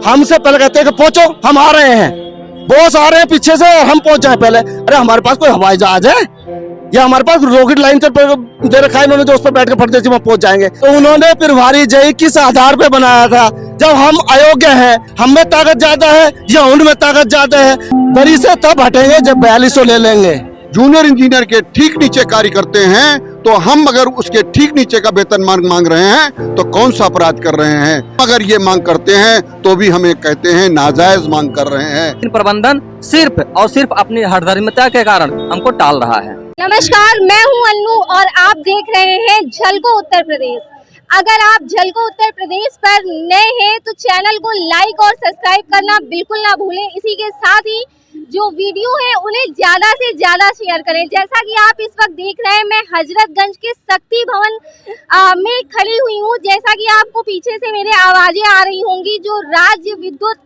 हमसे पहले कहते हैं कि पहुंचो, हम आ रहे हैं, बॉस आ रहे हैं पीछे से और हम पहुंच जाए पहले। अरे हमारे पास कोई हवाई जहाज है या हमारे पास रॉकेट लाइन दे रखा है इन्होंने जो उस पर बैठ के फटते से वहां पहुंच जाएंगे। तो उन्होंने प्रभारी जय किस आधार पे बनाया था? जब हम अयोग्य हैं, हम में ताकत ज्यादा है या उनमें ताकत ज्यादा है? दरी से तब हटेंगे जब 4200 ले लेंगे। जूनियर इंजीनियर के ठीक नीचे कार्य करते हैं तो हम अगर उसके ठीक नीचे का वेतन मांग रहे हैं तो कौन सा अपराध कर रहे हैं? अगर ये मांग करते हैं तो भी हमें कहते हैं नाजायज मांग कर रहे हैं। प्रबंधन सिर्फ और सिर्फ अपनी हठधर्मिता के कारण हमको टाल रहा है। नमस्कार, मैं हूं अन्नू और आप देख रहे हैं झलको उत्तर प्रदेश। अगर आप झलको उत्तर प्रदेश पर नए हैं तो चैनल को लाइक और सब्सक्राइब करना बिल्कुल ना भूलें। इसी के साथ ही जो वीडियो है उन्हें ज्यादा से ज्यादा शेयर करें। जैसा कि आप इस वक्त देख रहे हैं, मैं हजरतगंज के शक्ति भवन में खड़ी हुई हूं। जैसा कि आपको पीछे से मेरे आवाजें आ रही होंगी, जो राज्य विद्युत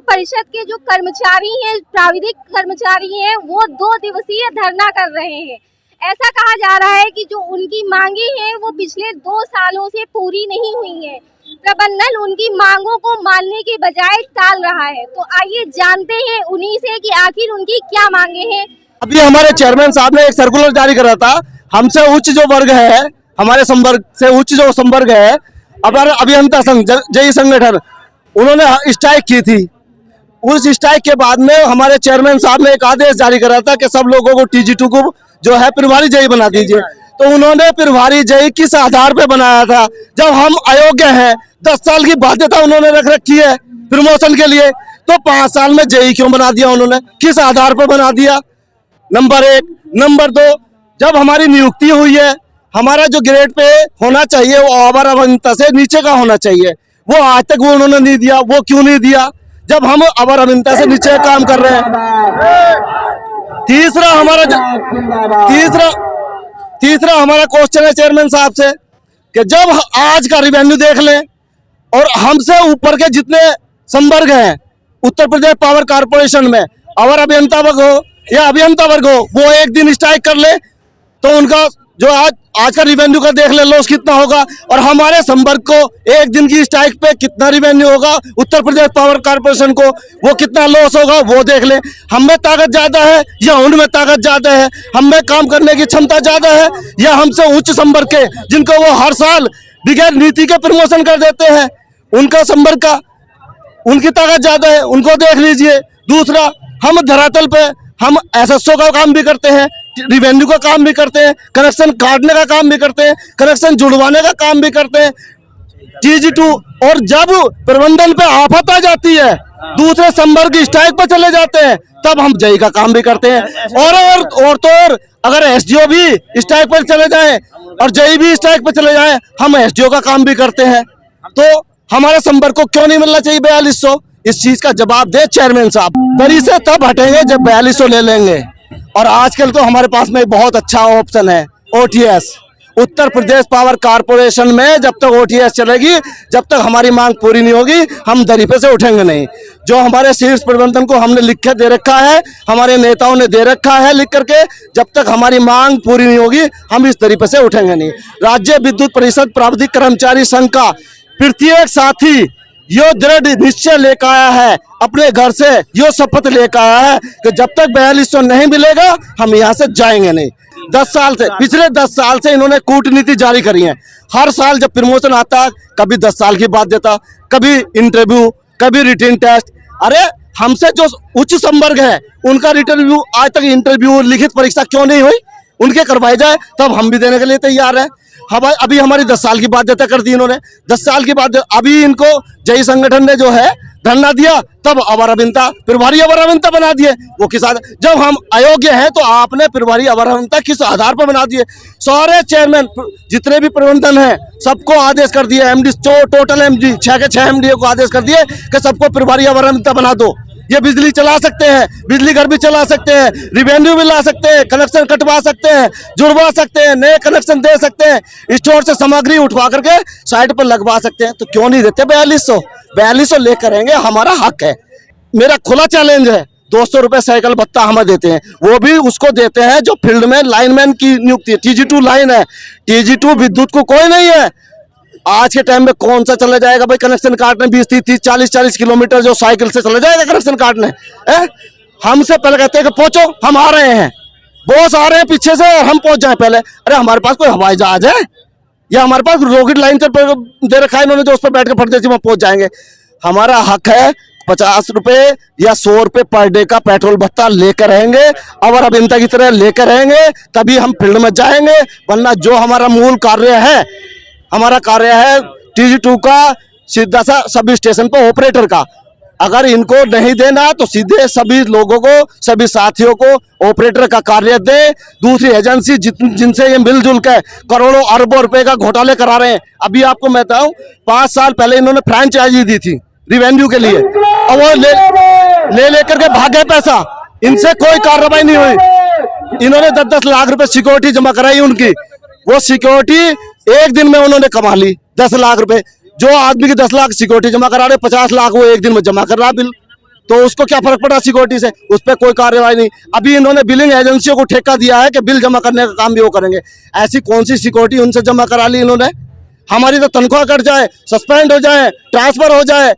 परिषद के जो कर्मचारी हैं, प्राविधिक कर्मचारी हैं, वो 2 दिवसीय धरना कर रहे हैं। ऐसा कहा जा रहा है कि जो उनकी मांगे हैं वो पिछले 2 सालों से पूरी नहीं हुई हैं। प्रबंधन उनकी मांगों को मानने के बजाय टाल रहा है। तो आइए जानते हैं उन्हीं से कि आखिर उनकी क्या मांगे हैं। अभी हमारे चेयरमैन साहब ने एक सर्कुलर जारी करा था, हमसे उच्च जो वर्ग है, हमारे संवर्ग से उच्च जो संवर्ग है, अभियंता संघ जय संगठन, उन्होंने स्ट्राइक की थी। उस स्ट्राइक के बाद में हमारे चेयरमैन साहब ने एक आदेश जारी करा था कि सब लोगों को TG2 को जो है प्रभारी जय बना दीजिए। तो उन्होंने प्रभारी जय किस आधार पे बनाया था? जब हम अयोग्य हैं, 10 साल की बाध्यता उन्होंने रख रखी है प्रमोशन के लिए, तो 5 साल में जय क्यों बना दिया उन्होंने? किस आधार पर बना दिया? नंबर 1। नंबर 2, जब हमारी नियुक्ति हुई है, हमारा जो ग्रेड पे होना चाहिए वो अवर अभियंता से नीचे का होना चाहिए, वो आज तक वो उन्होंने नहीं दिया। वो क्यों नहीं दिया जब हम अवर अभियंता से नीचे काम कर रहे हैं? तीसरा हमारा क्वेश्चन है चेयरमैन साहब से कि जब आज का रिवेन्यू देख लें और हमसे ऊपर के जितने संवर्ग हैं उत्तर प्रदेश पावर कारपोरेशन में, अवर अभियंता वर्ग हो या अभियंता वर्ग हो, वो एक दिन स्ट्राइक कर ले तो उनका जो आज का रिवेन्यू का देख ले लॉस कितना होगा, और हमारे संवर्ग को एक दिन की स्ट्राइक पे कितना रिवेन्यू होगा, उत्तर प्रदेश पावर कारपोरेशन को वो कितना लॉस होगा, वो देख ले। हम में ताकत ज्यादा है या उनमें ताकत ज्यादा है? हम में काम करने की क्षमता ज्यादा है या हमसे उच्च संवर्ग के, जिनको वो हर साल बगैर नीति के प्रमोशन कर देते हैं, उनका संवर्ग का उनकी ताकत ज्यादा है? उनको देख लीजिए। दूसरा, हम धरातल पे हम SSO का काम भी करते हैं, रिवेन्यू का काम भी करते हैं, कनेक्शन काटने का काम भी करते हैं, कनेक्शन जुड़वाने का काम भी करते हैं, TG2। और जब प्रबंधन पे आफत आ जाती है, दूसरे संवर्ग स्ट्राइक पे चले जाते हैं, तब हम जय का काम भी करते हैं। और अगर SDO भी स्ट्राइक पर चले जाएं और जय भी स्ट्राइक पर चले जाएं, हम SDO का काम भी करते हैं। तो हमारे संवर्ग को क्यों नहीं मिलना चाहिए 4200? इस चीज का जवाब दे चेयरमैन साहब। दरी से तब हटेंगे जब 4200 ले लेंगे। और आजकल तो हमारे पास में बहुत अच्छा ऑप्शन है OTS। Uttar Pradesh power corporation में जब तक OTS चलेगी, जब तक हमारी मांग पूरी नहीं होगी, हम दरी पे से उठेंगे नहीं। जो हमारे शीर्ष प्रबंधन को हमने लिख के दे रखा है, हमारे नेताओं ने दे रखा है लिख करके, जब तक हमारी मांग पूरी नहीं होगी हम इस दरी पे से उठेंगे नहीं। राज्य विद्युत परिषद प्राविधिक कर्मचारी संघ का प्रत्येक साथी यो दृढ़ निश्चय लेकर आया है, अपने घर से यो शपथ लेकर आया है कि जब तक 4200 नहीं मिलेगा हम यहाँ से जाएंगे नहीं। 10 साल से, पिछले 10 साल से इन्होंने कूटनीति जारी करी है। हर साल जब प्रमोशन आता, कभी 10 साल की बाध्यता, कभी इंटरव्यू, कभी रिटन टेस्ट। अरे हमसे जो उच्च संवर्ग है उनका इंटरव्यू आज तक, इंटरव्यू लिखित परीक्षा क्यों नहीं हुई? उनके करवाई जाए तब हम भी देने के लिए तैयार है। अभी हमारी 10 साल की बाध्यता कर दी इन्होंने। 10 साल की बाद अभी इनको जय संगठन ने जो है धरना दिया, तब अवर अभियंता प्रभारी अवर अभियंता बना दिए। वो किस आधार? जब हम अयोग्य हैं तो आपने प्रभारी अवर अभियंता किस आधार पर बना दिए? सारे चेयरमैन जितने भी प्रबंधन है सबको आदेश कर दिए, MD टोटल MD 6 के 6 MD को आदेश कर दिए कि सबको प्रभारी अवर अभियंता बना दो। ये बिजली चला सकते हैं, बिजली घर भी चला सकते हैं, रिवेन्यू भी ला सकते हैं, कनेक्शन कटवा सकते हैं, जुड़वा सकते हैं, नए कनेक्शन दे सकते हैं, स्टोर से सामग्री उठवा करके साइट पर लगवा सकते हैं। तो क्यों नहीं देते 4200 ले करेंगे, हमारा हक है। मेरा खुला चैलेंज है। 200 रुपए साइकिल भत्ता हमें देते हैं, वो भी उसको देते हैं जो फील्ड में लाइनमैन की नियुक्ति है। TG2 लाइन है, TG2 विद्युत को कोई नहीं है। आज के टाइम में कौन सा चला जाएगा भाई कनेक्शन काटने 20-30, 40-40 किलोमीटर जो साइकिल से चला जाएगा कनेक्शन काटने? हमसे पहले कहते हैं कि पहुंचो, हम आ रहे हैं, बॉस आ रहे हैं पीछे से, हम पहुंच जाए पहले। अरे हमारे पास कोई हवाई जहाज है या हमारे पास रॉकेट लाइन दे रखा है इन्होंने जो उस पर बैठ के फट जैसे हम पहुंच जाएंगे? हमारा हक है 50 रुपए या 100 रुपए पर डे का पेट्रोल भत्ता लेकर रहेंगे, और अब इनता की तरह लेकर रहेंगे तभी हम फील्ड में जाएंगे, वरना जो हमारा मूल कार्य है, हमारा कार्य है TG2 का सीधा सा सब स्टेशन पर ऑपरेटर का। अगर इनको नहीं देना तो सीधे सभी लोगों को, सभी साथियों को ऑपरेटर का कार्य दे। दूसरी एजेंसी जिनसे ये मिलजुल के करोड़ों अरबों रुपए का घोटाले करा रहे हैं। अभी आपको मैं बताऊं, 5 साल पहले इन्होंने फ्रेंचाइजी दी थी रिवेन्यू के लिए, और वो ले लेकर के भागे पैसा, इनसे कोई कार्रवाई नहीं हुई। इन्होंने 10-10 लाख रुपए सिक्योरिटी जमा कराई उनकी, वो सिक्योरिटी एक दिन में उन्होंने कमा ली 10 लाख रुपए। जो आदमी की 10 लाख सिक्योरिटी जमा करा रहे, 50 लाख वो एक दिन में जमा कर रहा बिल, तो उसको क्या फर्क पड़ा सिक्योरिटी से? उस पर कोई कार्रवाई नहीं। अभी इन्होंने बिलिंग एजेंसियों को ठेका दिया है कि बिल जमा करने का काम भी वो करेंगे। ऐसी कौन सी सिक्योरिटी उनसे जमा करा ली इन्होंने? हमारी तो तनख्वाह कट जाए, सस्पेंड हो जाए, ट्रांसफर हो जाए,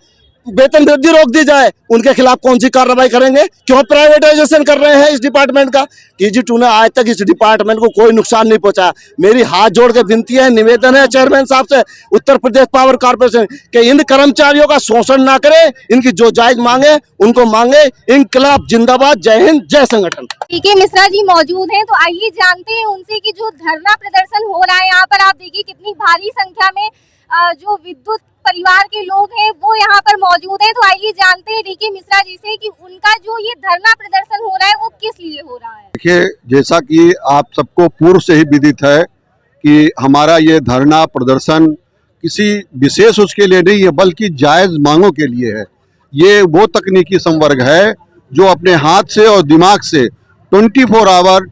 वेतन वृद्धि रोक दी जाए, उनके खिलाफ कौन सी कार्रवाई करेंगे? क्यों प्राइवेटाइजेशन कर रहे हैं इस डिपार्टमेंट का? TG2 ने आज तक इस डिपार्टमेंट को कोई नुकसान नहीं पहुंचा। मेरी हाथ जोड़ के विनती है, निवेदन है चेयरमैन साहब से, उत्तर प्रदेश पावर कॉर्पोरेशन के, इन कर्मचारियों का शोषण ना करे, इनकी जो जायज मांगे उनको मांगे। इनकलाब जिंदाबाद, जय हिंद, जय संगठन। DK मिश्रा जी मौजूद हैं, तो आइए जानते हैं उनसे कि जो धरना प्रदर्शन हो रहा है यहाँ पर, आप देखिए कितनी भारी संख्या में जो विद्युत परिवार के लोग हैं वो यहाँ पर मौजूद हैं। तो आइए जानते हैं DK मिश्रा जी से कि उनका जो ये धरना प्रदर्शन हो रहा है वो किस लिए हो रहा है। देखिए, जैसा कि आप सबको पूर्व से ही विदित है कि हमारा ये धरना प्रदर्शन किसी विशेष उसके लिए नहीं है, बल्कि जायज मांगों के लिए है। ये वो तकनीकी संवर्ग है जो अपने हाथ से और दिमाग से 24 आवर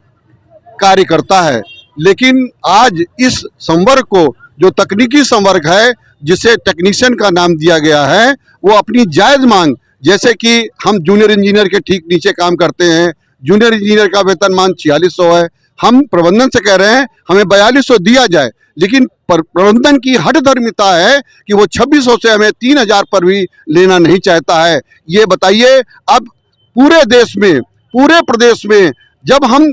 कार्य करता है, लेकिन आज इस संवर्ग को, जो तकनीकी संवर्ग है जिसे टेक्नीशियन का नाम दिया गया है, वो अपनी जायज मांग, जैसे कि हम जूनियर इंजीनियर के ठीक नीचे काम करते हैं, जूनियर इंजीनियर का वेतनमान 4600 है, हम प्रबंधन से कह रहे हैं हमें 4200 दिया जाए, लेकिन प्रबंधन की हठधर्मिता है कि वो 2600 से हमें 3000 पर भी लेना नहीं चाहता है। ये बताइए, अब पूरे देश में, पूरे प्रदेश में जब हम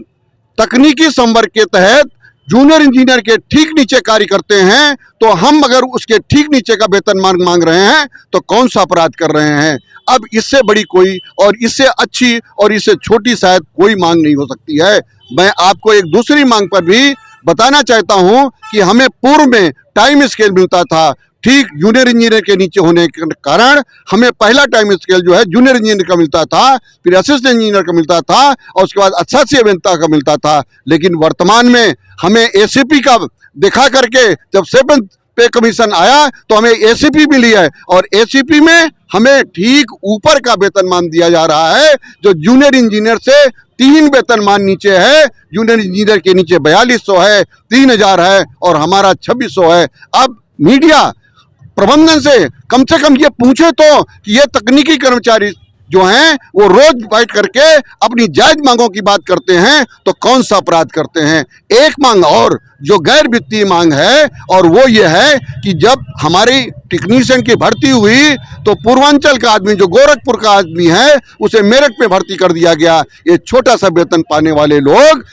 तकनीकी संवर्ग के तहत जूनियर इंजीनियर के ठीक नीचे कार्य करते हैं, तो हम अगर उसके ठीक नीचे का वेतनमान मांग रहे हैं तो कौन सा अपराध कर रहे हैं? अब इससे बड़ी कोई और इससे अच्छी और इससे छोटी शायद कोई मांग नहीं हो सकती है। मैं आपको एक दूसरी मांग पर भी बताना चाहता हूं कि हमें पूर्व में टाइम स्केल मिलता था, ठीक जूनियर इंजीनियर के नीचे होने के कारण हमें पहला टाइम स्केल जो है जूनियर इंजीनियर का मिलता था, फिर असिस्टेंट इंजीनियर का मिलता था, और उसके बाद असिस्टेंट अभियंता का मिलता था। लेकिन वर्तमान में हमें ACP का दिखा करके जब 7th पे कमीशन आया तो हमें ACP मिली है, और ACP में हमें ठीक ऊपर का वेतनमान दिया जा रहा है, जो जूनियर इंजीनियर से 3 वेतनमान नीचे है। जूनियर इंजीनियर के नीचे 4200 है, 3000 है, और हमारा 2600 है। अब मीडिया प्रबंधन से कम ये पूछे तो कि ये तकनीकी कर्मचारी जो हैं वो रोज बैठ करके अपनी जायज मांगों की बात करते हैं तो कौन सा अपराध करते हैं? एक मांग और जो गैर वित्तीय मांग है, और वो ये है कि जब हमारी टेक्नीशियन की भर्ती हुई तो पूर्वांचल का आदमी, जो गोरखपुर का आदमी है, उसे मेरठ में भर्ती कर दिया गया। ये छोटा सा वेतन पाने वाले लोग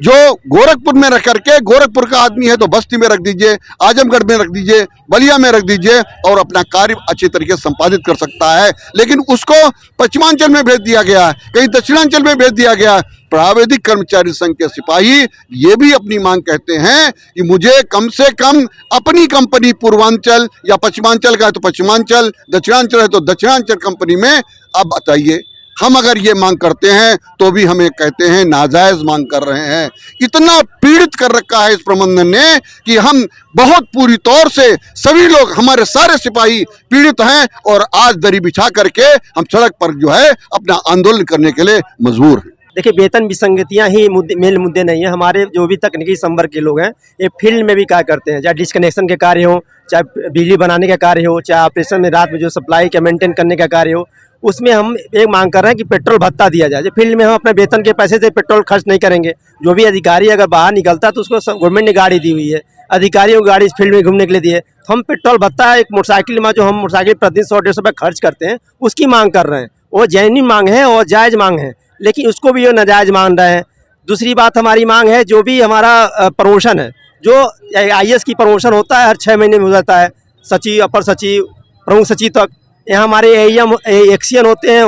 जो गोरखपुर में रख करके, गोरखपुर का आदमी है तो बस्ती में रख दीजिए, आजमगढ़ में रख दीजिए, बलिया में रख दीजिए, और अपना कार्य अच्छी तरीके से संपादित कर सकता है। लेकिन उसको पश्चिमांचल में भेज दिया गया, कहीं दक्षिणांचल में भेज दिया गया। प्राविधिक कर्मचारी संघ के सिपाही ये भी अपनी मांग कहते हैं कि मुझे कम से कम अपनी कंपनी पूर्वांचल या पश्चिमांचल का है तो पश्चिमांचल, दक्षिणांचल है तो दक्षिणांचल कंपनी में। अब बताइए, हम अगर ये मांग करते हैं तो भी हमें कहते हैं नाजायज मांग कर रहे हैं। इतना पीड़ित कर रखा है इस प्रबंधन ने कि हम बहुत पूरी तौर से सभी लोग, हमारे सारे सिपाही पीड़ित हैं, और आज दरी बिछा करके हम सड़क पर जो है अपना आंदोलन करने के लिए मजबूर हैं। देखिए, वेतन विसंगतियां ही मेन मुद्दे नहीं है। हमारे जो भी तकनीकी संवर्ग के लोग हैं ये फील्ड में भी कार्य करते हैं, चाहे डिस्कनेक्शन के कार्य हो, चाहे बिजली बनाने का कार्य हो, चाहे ऑपरेशन में रात में जो सप्लाई का मेंटेन करने का कार्य हो। उसमें हम एक मांग कर रहे हैं कि पेट्रोल भत्ता दिया जाए। जो फील्ड में हम अपने वेतन के पैसे से पेट्रोल खर्च नहीं करेंगे। जो भी अधिकारी अगर बाहर निकलता है तो उसको गवर्नमेंट ने गाड़ी दी हुई है, अधिकारियों की गाड़ी इस फील्ड में घूमने के लिए दी है। तो हम पेट्रोल भत्ता एक मोटरसाइकिल में जो हम मोटरसाइकिल प्रतिदिन 100-150 रुपये खर्च करते हैं उसकी मांग कर रहे हैं। वो जेन्युइन मांग है और जायज़ मांग है, लेकिन उसको भी वो नाजायज़ मान रहे हैं। दूसरी बात हमारी मांग है जो भी हमारा प्रमोशन है, जो IAS की प्रमोशन होता है हर 6 महीने में हो जाता है, सचिव, अपर सचिव, प्रमुख सचिव तक। यहाँ हमारे AEM एक्सियन होते हैं,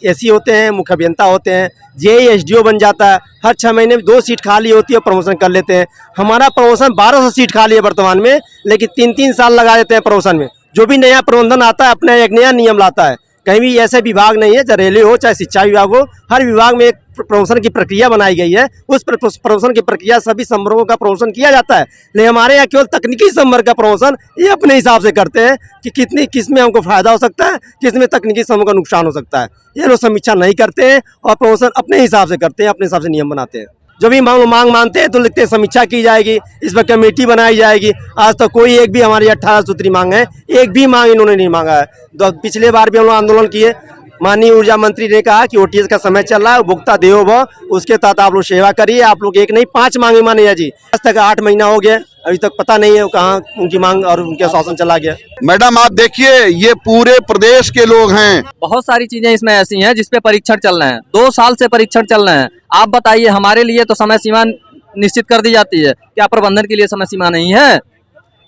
AC होते हैं, मुख्य अभियंता होते हैं, JE SDO बन जाता है। हर 6 महीने में 2 सीट खाली होती है, प्रमोशन कर लेते हैं। हमारा प्रमोशन 1200 सीट खाली है वर्तमान में, लेकिन 3-3 साल लगा देते हैं प्रमोशन में। जो भी नया प्रबंधन आता है अपना एक नया नियम लाता है। कहीं भी ऐसे विभाग नहीं है, चाहे रेलवे हो चाहे शिक्षा विभाग हो, हर विभाग में एक प्रमोशन की प्रक्रिया बनाई गई है। उस प्रमोशन की प्रक्रिया सभी संवर्गों का प्रमोशन किया जाता है, लेकिन हमारे यहाँ केवल तकनीकी संवर्ग का प्रमोशन ये अपने हिसाब से करते हैं कि किस में हमको फायदा हो सकता है, किस में तकनीकी संवर्ग का नुकसान हो सकता है। ये लोग समीक्षा नहीं करते हैं और प्रमोशन अपने हिसाब से करते हैं, अपने हिसाब से नियम बनाते हैं। जो भी मांग मानते हैं तो लिखते हैं समीक्षा की जाएगी, इस पर कमेटी बनाई जाएगी। आज तक कोई एक भी हमारी 18 सूत्री मांग है, एक भी मांग इन्होंने नहीं मांगा है। पिछले बार भी हम लोग आंदोलन किए, माननीय ऊर्जा मंत्री ने कहा कि OTS का समय चल रहा है, उपभोक्ता देवो भव, उसके तहत आप लोग सेवा करिए। आप लोग एक नहीं 5 मांगे माने हैं जी। आज तक 8 महीना हो गया, अभी तक पता नहीं है कहाँ उनकी मांग और उनका शासन चला गया। मैडम आप देखिए, ये पूरे प्रदेश के लोग हैं। बहुत सारी चीजें इसमें ऐसी हैं जिसपे परीक्षण चल रहे हैं, 2 साल से परीक्षण चल रहे हैं। आप बताइए, हमारे लिए तो समय सीमा निश्चित कर दी जाती है, क्या प्रबंधन के लिए समय सीमा नहीं है?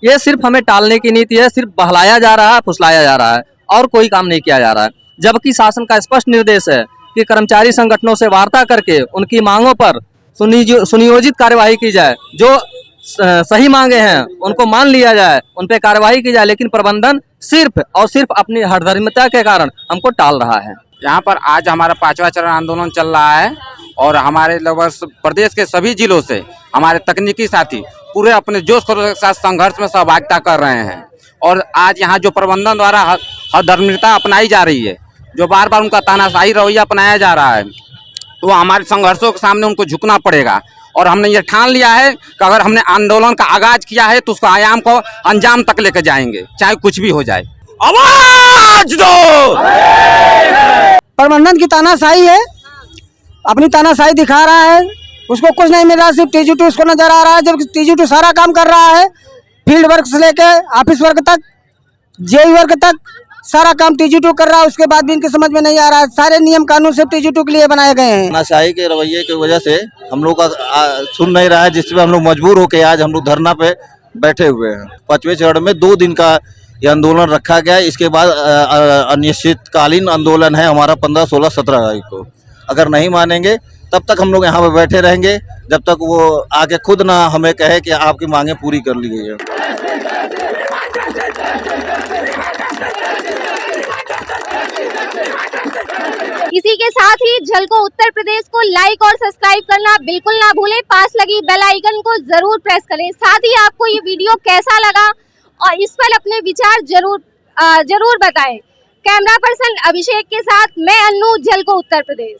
ये सिर्फ हमें टालने की नीति है, सिर्फ बहलाया जा रहा है, फुसलाया जा रहा है और कोई काम नहीं किया जा रहा है। जबकि शासन का स्पष्ट निर्देश है कि कर्मचारी संगठनों से वार्ता करके उनकी मांगों पर सुनियोजित कार्यवाही की जाए, जो सही मांगे हैं उनको मान लिया जाए, उन पे कार्रवाई की जाए, लेकिन प्रबंधन सिर्फ और सिर्फ अपनी हठधर्मिता के कारण हमको टाल रहा है। यहाँ पर आज हमारा 5वां चरण आंदोलन चल रहा है और हमारे लगभग प्रदेश के सभी जिलों से हमारे तकनीकी साथी पूरे अपने जोश खरोश के साथ संघर्ष में सहभागिता कर रहे हैं। और आज यहाँ जो प्रबंधन द्वारा हठधर्मिता अपनाई जा रही है, जो बार बार उनका तानाशाही रवैया अपनाया जा रहा है, तो हमारे संघर्षों के सामने उनको झुकना पड़ेगा। और हमने ये ठान लिया है कि अगर हमने आंदोलन का आगाज किया है तो उसको आयाम को अंजाम तक लेकर जाएंगे, चाहे कुछ भी हो जाए। आवाज दो! प्रबंधन की तानाशाही है, अपनी तानाशाही दिखा रहा है, उसको कुछ नहीं मिल रहा, सिर्फ TG2 उसको नजर आ रहा है। जब TG2 सारा काम कर रहा है, फील्ड वर्क से लेके ऑफिस वर्क तक, JE वर्क तक सारा काम TG2 कर रहा है। उसके बाद भी इनके समझ में नहीं आ रहा है, सारे नियम कानून सिर्फ TG2 के लिए बनाए गए हैं। तानाशाही के रवैये की वजह से हम लोग का सुन नहीं रहा है, जिसमें हम लोग मजबूर होकर आज हम लोग धरना पे बैठे हुए हैं। 5वें चरण में 2 दिन का ये आंदोलन रखा गया। इसके बाद अनिश्चितकालीन आंदोलन है हमारा 15, 16, 17 तारीख को। अगर नहीं मानेंगे तब तक हम लोग यहाँ पे बैठे रहेंगे, जब तक वो आके खुद ना हमें कहे कि आपकी मांगे पूरी कर ली गई है। इसी के साथ ही झलको उत्तर प्रदेश को लाइक और सब्सक्राइब करना बिल्कुल ना भूलें। पास लगी बेल आइकन को जरूर प्रेस करें। साथ ही आपको ये वीडियो कैसा लगा और इस पर अपने विचार जरूर बताएं। कैमरा पर्सन अभिषेक के साथ मैं अन्नू, झलको उत्तर प्रदेश।